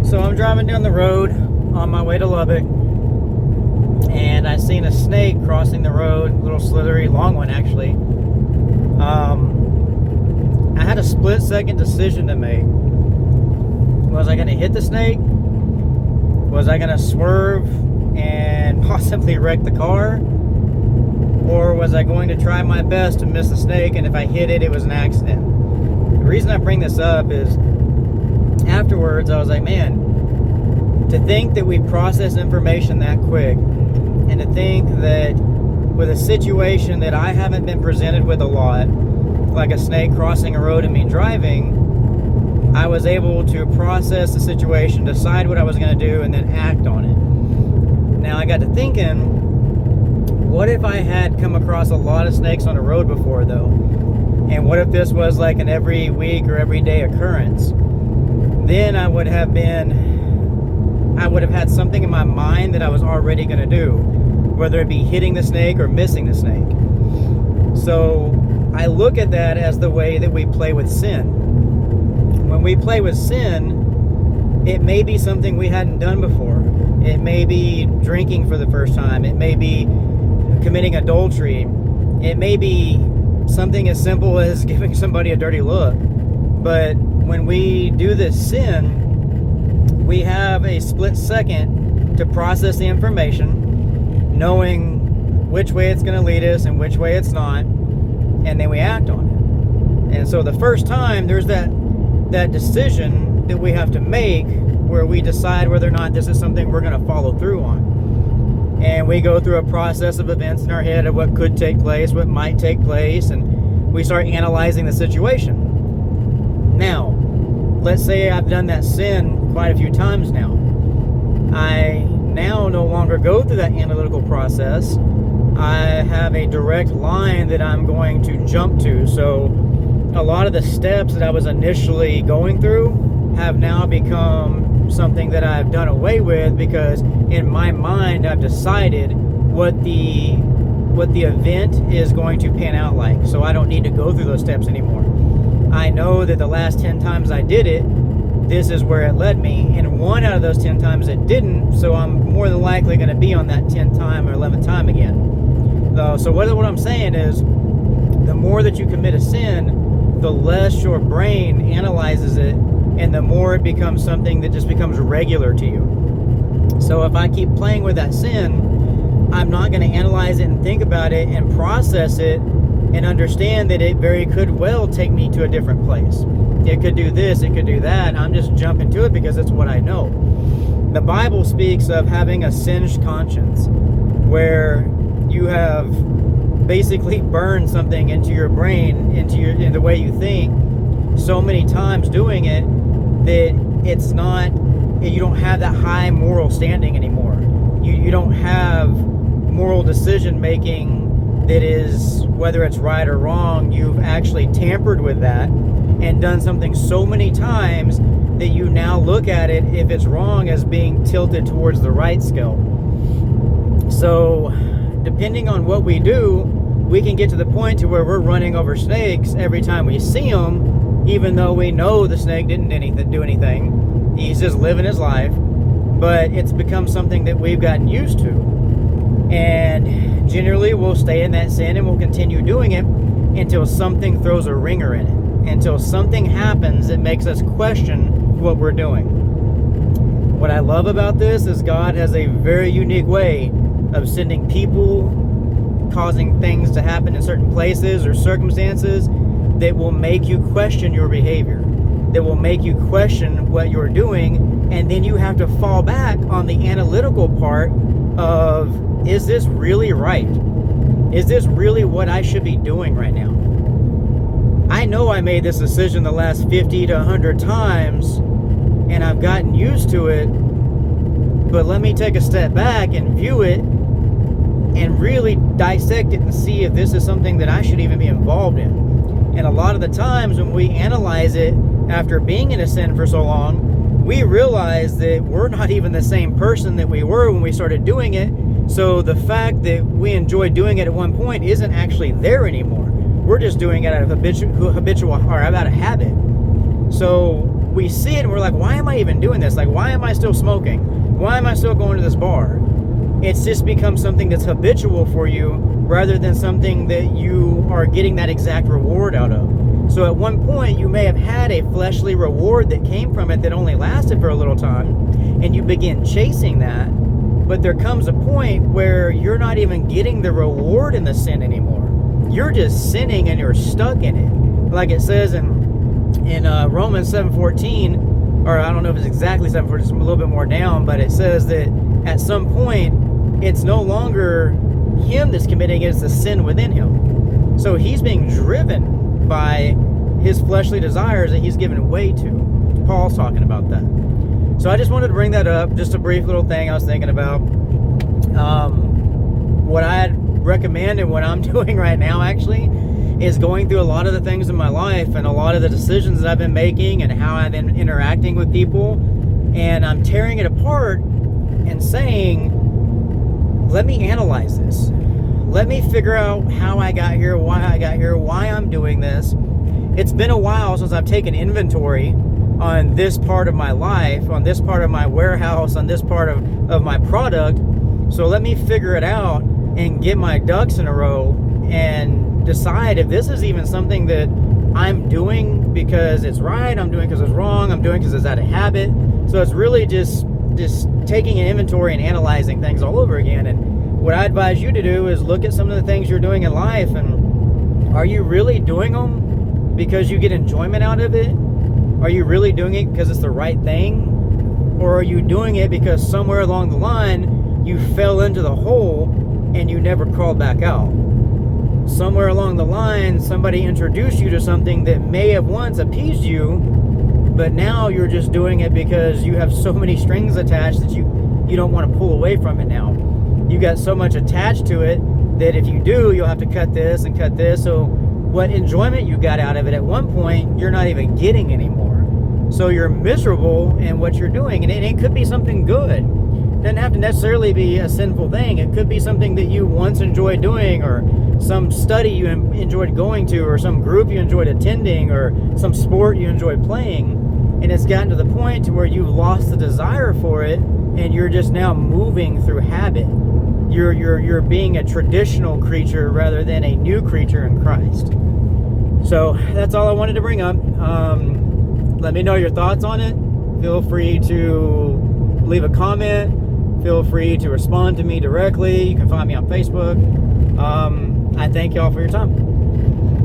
So I'm driving down the road on my way to Lubbock, and I seen a snake crossing the road, a little slithery, long one actually. I had a split-second decision to make. Was I going to hit the snake? Was I going to swerve and possibly wreck the car? Or was I going to try my best to miss the snake, and if I hit it, it was an accident? The reason I bring this up is afterwards I was like, man, to think that we process information that quick, and to think that with a situation that I haven't been presented with a lot, like a snake crossing a road and me driving, I was able to process the situation, decide what I was going to do, and then act on it. Now I got to thinking, what if I had come across a lot of snakes on the road before though? And what if this was like an every week or every day occurrence? Then I would have had something in my mind that I was already going to do, whether it be hitting the snake or missing the snake. So I look at that as the way that we play with sin. When we play with sin, it may be something we hadn't done before. It may be drinking for the first time. It may be committing adultery. It may be something as simple as giving somebody a dirty look. But when we do this sin, we have a split second to process the information, knowing which way it's going to lead us and which way it's not, and then we act on it. And so the first time, there's that decision that we have to make where we decide whether or not this is something we're going to follow through on. And we go through a process of events in our head of what could take place, what might take place, and we start analyzing the situation. Now, let's say I've done that sin quite a few times now. I now no longer go through that analytical process. I have a direct line that I'm going to jump to. So a lot of the steps that I was initially going through have now become something that I've done away with, because in my mind I've decided what the event is going to pan out like. So I don't need to go through those steps anymore. I know that the last 10 times I did it, this is where it led me, and 1 out of those 10 times it didn't, so I'm more than likely going to be on that 10th time or 11th time again. So what I'm saying is, the more that you commit a sin, the less your brain analyzes it, and the more it becomes something that just becomes regular to you. So if I keep playing with that sin, I'm not going to analyze it and think about it and process it and understand that it very could well take me to a different place. It could do this, it could do that. I'm just jumping to it because it's what I know. The Bible speaks of having a singed conscience, where you have basically burned something into your brain, in the way you think, so many times doing it that you don't have that high moral standing anymore. You don't have moral decision making that is, whether it's right or wrong. You've actually tampered with that and done something so many times that you now look at it, if it's wrong, as being tilted towards the right scale. So depending on what we do, we can get to the point to where we're running over snakes every time we see them, even though we know the snake didn't do anything. He's just living his life. But it's become something that we've gotten used to. And generally we'll stay in that sin and we'll continue doing it until something throws a ringer in it. Until something happens that makes us question what we're doing. What I love about this is God has a very unique way of sending people, causing things to happen in certain places or circumstances that will make you question your behavior, that will make you question what you're doing, and then you have to fall back on the analytical part of, is this really right? Is this really what I should be doing right now? I know I made this decision the last 50 to 100 times, and I've gotten used to it, but let me take a step back and view it and really dissect it and see if this is something that I should even be involved in. And a lot of the times when we analyze it after being in a sin for so long, we realize that we're not even the same person that we were when we started doing it. So the fact that we enjoyed doing it at one point isn't actually there anymore. We're just doing it out of habitual or out of habit. So we see it and we're like, why am I even doing this? Like, why am I still smoking? Why am I still going to this bar? It's just become something that's habitual for you rather than something that you are getting that exact reward out of. So at one point, you may have had a fleshly reward that came from it that only lasted for a little time, and you begin chasing that. But there comes a point where you're not even getting the reward in the sin anymore. You're just sinning and you're stuck in it. Like it says in Romans 7:14, or I don't know if it's exactly 7:14, it's a little bit more down, but it says that at some point, it's no longer him that's committing it, it's the sin within him. So he's being driven by his fleshly desires that he's given way to. Paul's talking about that. So I just wanted to bring that up, just a brief little thing I was thinking about. What I'd recommend and what I'm doing right now actually is going through a lot of the things in my life and a lot of the decisions that I've been making and how I've been interacting with people, and I'm tearing it apart and saying, let me analyze this. Let me figure out how I got here, why I got here, why I'm doing this. It's been a while since I've taken inventory on this part of my life, on this part of my warehouse, on this part of my product. So let me figure it out and get my ducks in a row and decide if this is even something that I'm doing because it's right, I'm doing because it's wrong, I'm doing because it's out of habit. So it's really just taking an inventory and analyzing things all over again. And what I advise you to do is look at some of the things you're doing in life, and are you really doing them because you get enjoyment out of it? Are you really doing it because it's the right thing? Or are you doing it because somewhere along the line you fell into the hole and you never crawled back out? Somewhere along the line somebody introduced you to something that may have once appeased you, but now you're just doing it because you have so many strings attached that you don't want to pull away from it now. You got so much attached to it that if you do, you'll have to cut this and cut this. So what enjoyment you got out of it at one point, you're not even getting anymore. So you're miserable in what you're doing. And it could be something good. It doesn't have to necessarily be a sinful thing. It could be something that you once enjoyed doing, or some study you enjoyed going to, or some group you enjoyed attending, or some sport you enjoyed playing. And it's gotten to the point to where you've lost the desire for it, and you're just now moving through habit. You're being a traditional creature rather than a new creature in Christ. So that's all I wanted to bring up. Let me know your thoughts on it. Feel free to leave a comment. Feel free to respond to me directly. You can find me on Facebook. I thank y'all for your time.